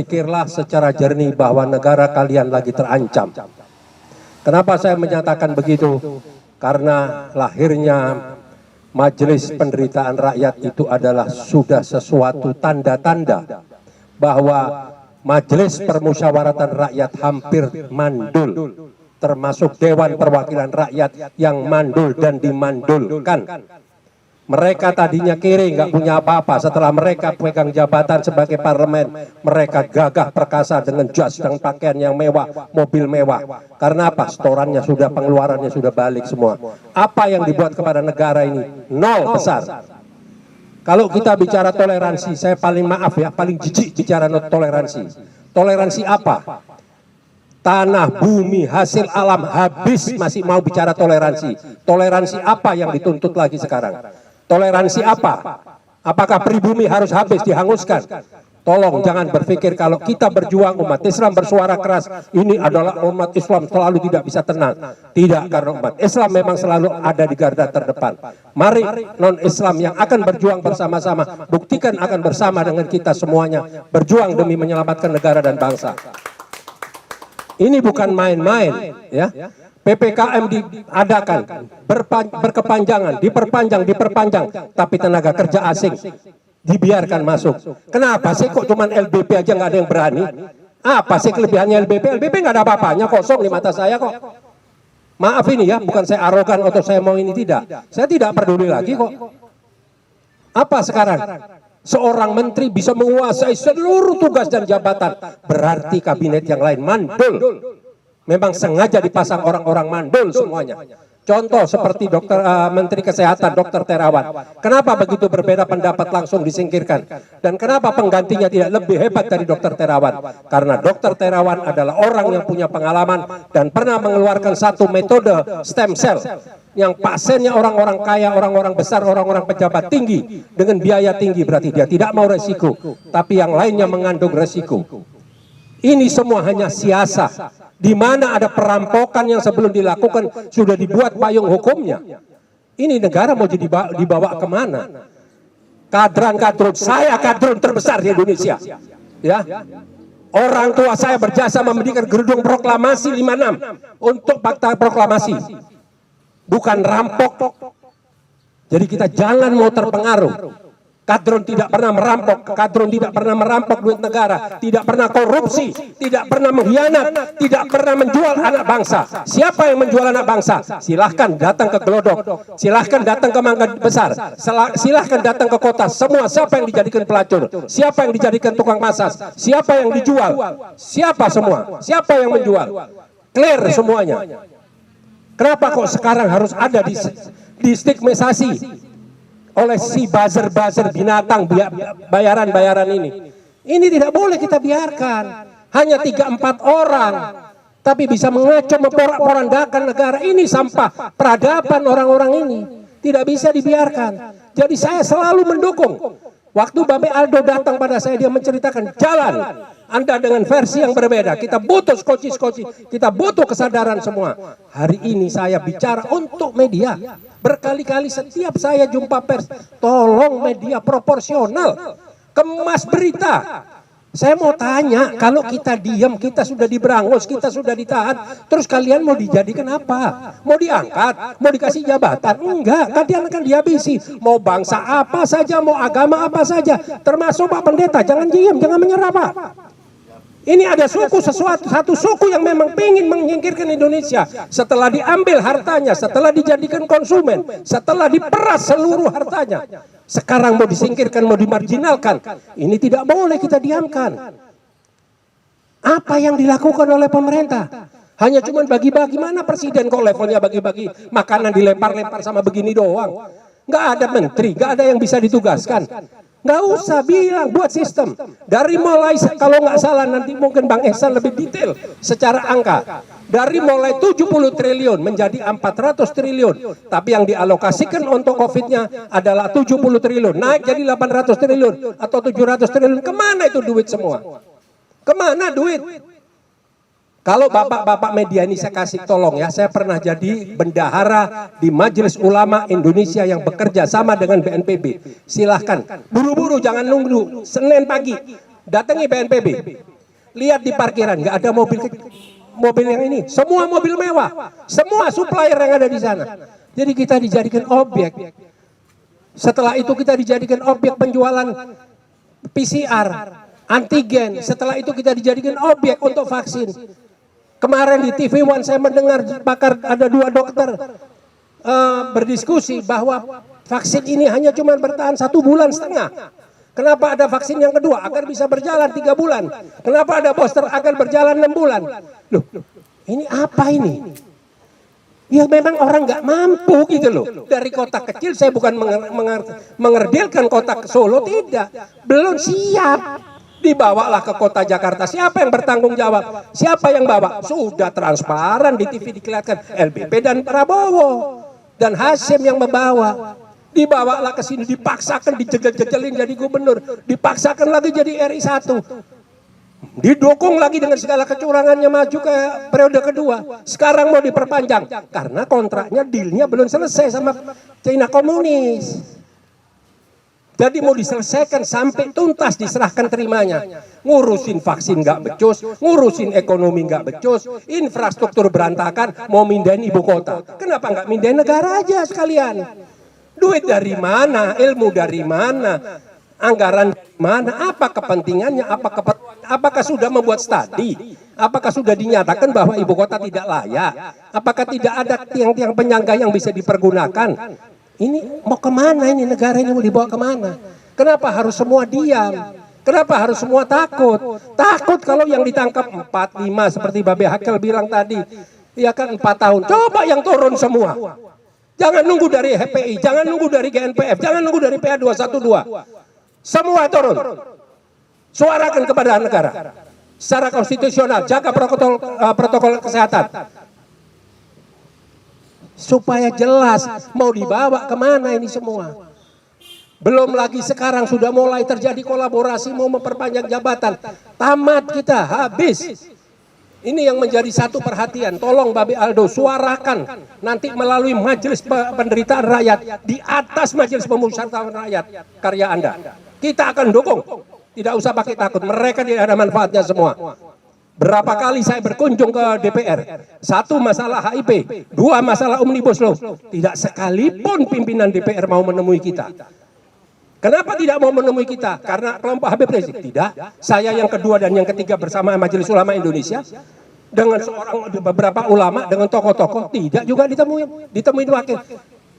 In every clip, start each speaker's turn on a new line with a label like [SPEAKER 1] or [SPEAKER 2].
[SPEAKER 1] berpikirlah secara jernih bahwa negara kalian lagi terancam. Kenapa saya menyatakan begitu? Karena lahirnya Majelis Penderitaan Rakyat itu adalah sudah sesuatu tanda-tanda bahwa Majelis Permusyawaratan Rakyat hampir mandul, termasuk Dewan Perwakilan Rakyat yang mandul dan dimandulkan. Mereka tadinya kiri, nggak punya apa-apa. Setelah mereka pegang jabatan sebagai parlemen, mereka gagah perkasa dengan jas dan pakaian yang mewah, mobil mewah. Karena apa? Setorannya sudah, pengeluarannya sudah balik semua. Apa yang dibuat kepada negara ini? Nol besar. Kalau kita bicara toleransi, saya paling maaf ya, paling jijik bicara toleransi. Toleransi apa? Tanah, bumi, hasil alam habis masih mau bicara toleransi. Toleransi apa yang dituntut lagi sekarang? Toleransi apa? Apakah pribumi harus habis, dihanguskan? Tolong jangan berpikir kalau kita berjuang, umat Islam bersuara keras, ini adalah umat Islam selalu tidak bisa tenang. Tidak, karena umat Islam memang selalu ada di garda terdepan. Mari non-Islam yang akan berjuang bersama-sama, buktikan akan bersama dengan kita semuanya, berjuang demi menyelamatkan negara dan bangsa. Ini bukan main-main, ya. PPKM diadakan, berkepanjangan, diperpanjang, tapi tenaga kerja asing dibiarkan masuk. Kenapa sih kok cuman LBP aja nggak ada yang berani? Apa sih kelebihannya LBP? LBP nggak ada apa-apanya, kosong di mata saya kok. Maaf ini ya, bukan saya arogan atau saya mau ini, tidak. Saya tidak peduli lagi kok. Apa sekarang? Seorang menteri bisa menguasai seluruh tugas dan jabatan, berarti kabinet yang lain mandul. Memang sengaja dipasang orang-orang mandul semuanya. Contoh seperti Menteri Kesehatan Dr. Terawan. Kenapa begitu berbeda pendapat langsung disingkirkan? Dan kenapa penggantinya tidak lebih hebat dari Dr. Terawan? Karena Dr. Terawan adalah orang yang punya pengalaman dan pernah mengeluarkan satu metode stem cell yang pasiennya orang-orang kaya, orang-orang besar, orang-orang pejabat tinggi dengan biaya tinggi, berarti dia tidak mau resiko, tapi yang lainnya mengandung resiko. Ini semua hanya siasat, di mana ada perampokan yang sebelum dilakukan sudah dibuat payung hukumnya. Ini negara mau jadi dibawa kemana? Kadran-kadrun, saya kadrun terbesar di Indonesia. Ya, orang tua saya berjasa memberikan gedung proklamasi 56 untuk fakta proklamasi, bukan rampok. Jadi kita jangan mau terpengaruh. Kadrun tidak pernah merampok, kadrun tidak pernah merampok duit negara, tidak pernah korupsi, tidak pernah mengkhianat, tidak pernah menjual anak bangsa. Siapa yang menjual anak bangsa? Silahkan datang ke Glodok, silahkan datang ke Mangga Besar, silahkan datang ke kota. Semua siapa yang dijadikan pelacur, siapa yang dijadikan tukang masas, siapa yang dijual, siapa semua, siapa yang menjual. Clear semuanya. Kenapa kok sekarang harus ada di stigmatisasi oleh si buzzer-buzzer binatang bayaran-bayaran ini? Ini tidak boleh kita biarkan. Hanya 3-4 orang, tapi bisa mengacau, memporak-porandakan negara ini. Sampah peradaban orang-orang ini tidak bisa dibiarkan. Jadi saya selalu mendukung. Waktu Babe Aldo datang pada saya, dia menceritakan jalan Anda dengan versi yang berbeda. Kita butuh skoci-skoci, kita butuh kesadaran semua. Hari ini saya bicara untuk media. Berkali-kali setiap saya jumpa pers, tolong media proporsional, kemas berita. Saya mau tanya, kalau kita diam, kita sudah diberangus, kita sudah ditahan, terus kalian mau dijadikan apa? Mau diangkat? Mau dikasih jabatan? Enggak, kalian akan dihabisi. Mau bangsa apa saja, mau agama apa saja, termasuk Pak Pendeta, jangan diam, jangan menyerah Pak. Ini ada satu suku yang memang ingin menyingkirkan Indonesia. Setelah diambil hartanya, setelah dijadikan konsumen, setelah diperas seluruh hartanya, sekarang mau disingkirkan, mau dimarginalkan. Ini tidak boleh kita diamkan. Apa yang dilakukan oleh pemerintah? Hanya cuma bagi-bagi. Mana presiden kok levelnya bagi-bagi makanan, dilempar-lempar sama begini doang? Nggak ada menteri, nggak ada yang bisa ditugaskan. Nggak usah bilang, buat sistem. Dari mulai, kalau nggak salah nanti mungkin Bang Ehsan lebih detail secara angka. Dari mulai 70 triliun menjadi 400 triliun. Tapi yang dialokasikan untuk COVID-nya adalah 70 triliun. Naik jadi 800 triliun atau 700 triliun. Kemana itu duit semua? Kemana duit? Kalau bapak-bapak media ini saya kasih tolong ya, saya pernah jadi bendahara di Majelis Ulama Indonesia yang bekerja sama dengan BNPB. Silahkan, buru-buru jangan nunggu, Senin pagi datangi BNPB. Lihat di parkiran, nggak ada mobil yang ini. Semua mobil mewah, semua supplier yang ada di sana. Jadi kita dijadikan objek. Setelah itu kita dijadikan objek penjualan PCR, antigen. Setelah itu kita dijadikan objek untuk vaksin. Kemarin di TV One saya mendengar pakar, ada 2 dokter berdiskusi bahwa vaksin ini hanya cuma bertahan 1,5 bulan. Kenapa ada vaksin yang kedua? Agar bisa berjalan 3 bulan. Kenapa ada booster? Agar berjalan 6 bulan. Loh, ini apa ini? Ya memang orang nggak mampu gitu loh. Dari kota kecil, saya bukan mengerdilkan kota Solo, tidak. Belum siap. Dibawalah ke kota Jakarta. Siapa yang bertanggung jawab? Siapa yang bawa? Sudah transparan di TV dikelihatkan. LBP dan Prabowo. Dan Hasyim yang membawa. Dibawalah ke sini, dipaksakan, dijegel-jegelin jadi gubernur, dipaksakan lagi jadi RI 1, didukung lagi dengan segala kecurangannya maju ke periode kedua. Sekarang mau diperpanjang karena kontraknya, dealnya belum selesai sama China komunis. Jadi mau diselesaikan sampai tuntas, diserahkan terimanya. Ngurusin vaksin nggak becus, ngurusin ekonomi nggak becus, infrastruktur berantakan, mau mindahin ibu kota. Kenapa nggak mindahin negara aja sekalian? Duit dari mana? Ilmu dari mana? Anggaran dari mana? Apa kepentingannya? Apakah sudah membuat studi? Apakah sudah dinyatakan bahwa ibu kota tidak layak? Apakah tidak ada tiang-tiang penyangga yang bisa dipergunakan? Ini mau kemana ini negara ini, mau dibawa kemana? Kenapa harus semua diam? Kenapa harus semua takut? Takut kalau yang ditangkap 4, 5 seperti Babe Hakel bilang tadi. Ya kan 4 tahun. Coba yang turun semua. Jangan nunggu dari HPI, jangan nunggu dari GNPF, jangan nunggu dari PA 212. Semua turun. Suarakan kepada negara. Secara konstitusional, jaga protokol kesehatan. Supaya jelas mau dibawa kemana ini semua. Belum lagi sekarang sudah mulai terjadi kolaborasi mau memperpanjang jabatan. Tamat kita, habis. Ini yang menjadi satu perhatian. Tolong Babe Aldo suarakan nanti melalui Majelis Penderitaan Rakyat, di atas Majelis Pemusyawaratan Rakyat karya Anda. Kita akan dukung. Tidak usah pakai takut. Mereka tidak ada manfaatnya semua. Berapa kali saya berkunjung ke DPR. 1 masalah HIP, 2 masalah Omnibus Law. Tidak sekalipun pimpinan DPR mau menemui kita. Kenapa tidak mau menemui kita? Karena kelompok Habib Rizik? Tidak. Saya yang kedua dan yang ketiga bersama Majelis Ulama Indonesia, dengan beberapa ulama, dengan tokoh-tokoh, tidak juga ditemuin wakil.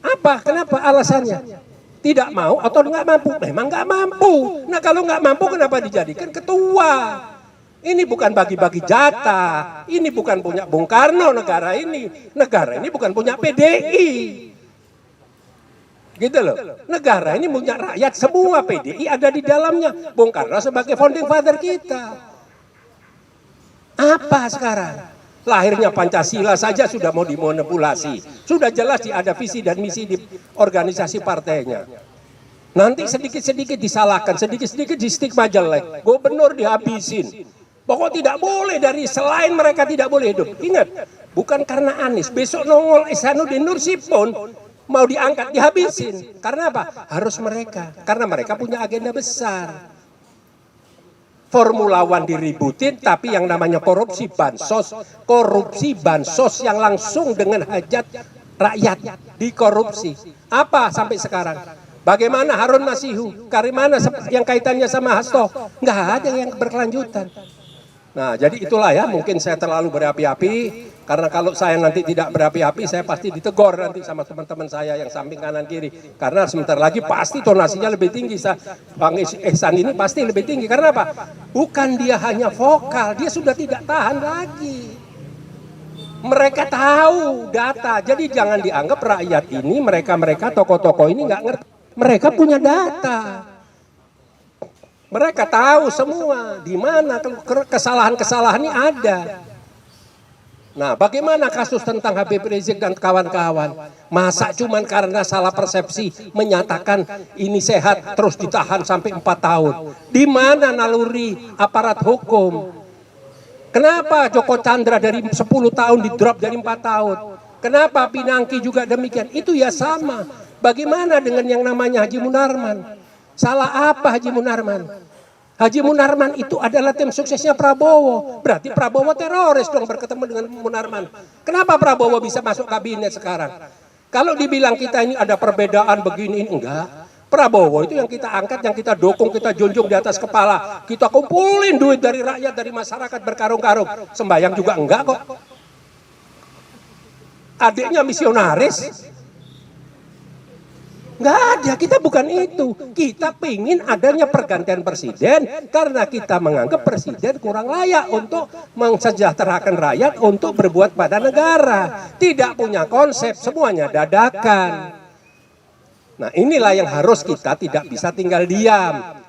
[SPEAKER 1] Apa? Kenapa alasannya? Tidak mau atau nggak mampu? Memang nggak mampu. Nah kalau nggak mampu kenapa dijadikan ketua? Ini bukan bagi-bagi jatah. Ini bukan punya Bung Karno negara ini. Negara ini bukan punya PDI. Gitu loh. Negara ini punya rakyat semua, PDI ada di dalamnya. Bung Karno sebagai founding father kita. Apa sekarang? Lahirnya Pancasila saja sudah mau dimanipulasi. Sudah jelas ada visi dan misi di organisasi partainya. Nanti sedikit-sedikit disalahkan, sedikit-sedikit di stigma jelek. Gubernur dihabisin. Pokok tidak boleh, dari selain mereka tidak boleh hidup. Ingat, bukan karena Anies. Besok nongol Ihsanuddin Nursi-pun mau diangkat, dihabisin. Karena apa? Harus mereka. Karena mereka punya agenda besar. Formula One diributin, tapi yang namanya korupsi bansos yang langsung dengan hajat rakyat dikorupsi. Apa sampai sekarang? Bagaimana Harun Masihu? Bagaimana yang kaitannya sama Hasto? Nggak ada yang berkelanjutan. Nah, jadi itulah ya, mungkin saya terlalu berapi-api, karena kalau saya nanti tidak berapi-api, saya pasti ditegur nanti sama teman-teman saya yang samping kanan kiri. Karena sebentar lagi pasti tonasinya lebih tinggi, Bang Ihsan ini pasti lebih tinggi. Karena apa? Bukan dia hanya vokal, dia sudah tidak tahan lagi. Mereka tahu data, jadi jangan dianggap rakyat ini, mereka tokoh-tokoh ini nggak ngerti. Mereka punya data. Mereka tahu semua di mana kesalahan-kesalahan ini ada. Nah, bagaimana kasus tentang Habib Rizik dan kawan-kawan? Masa cuman karena salah persepsi menyatakan ini sehat terus ditahan sampai 4 tahun? Di mana naluri aparat hukum? Kenapa Joko Chandra dari 10 tahun di drop jadi 4 tahun? Kenapa Pinangki juga demikian? Itu ya sama. Bagaimana dengan yang namanya Haji Munarman? Salah apa Haji Munarman? Haji Munarman itu adalah tim suksesnya Prabowo. Berarti Prabowo teroris dong berketemu dengan Munarman. Kenapa Prabowo bisa masuk kabinet sekarang? Kalau dibilang kita ini ada perbedaan begini, enggak. Prabowo itu yang kita angkat, yang kita dukung, kita junjung di atas kepala. Kita kumpulin duit dari rakyat, dari masyarakat berkarung-karung. Sembayang juga enggak kok. Adiknya misionaris. Enggak ada, kita bukan itu. Kita pingin adanya pergantian presiden karena kita menganggap presiden kurang layak untuk mensejahterakan rakyat, untuk berbuat pada negara. Tidak punya konsep, semuanya dadakan. Nah inilah yang harus kita tidak bisa tinggal diam.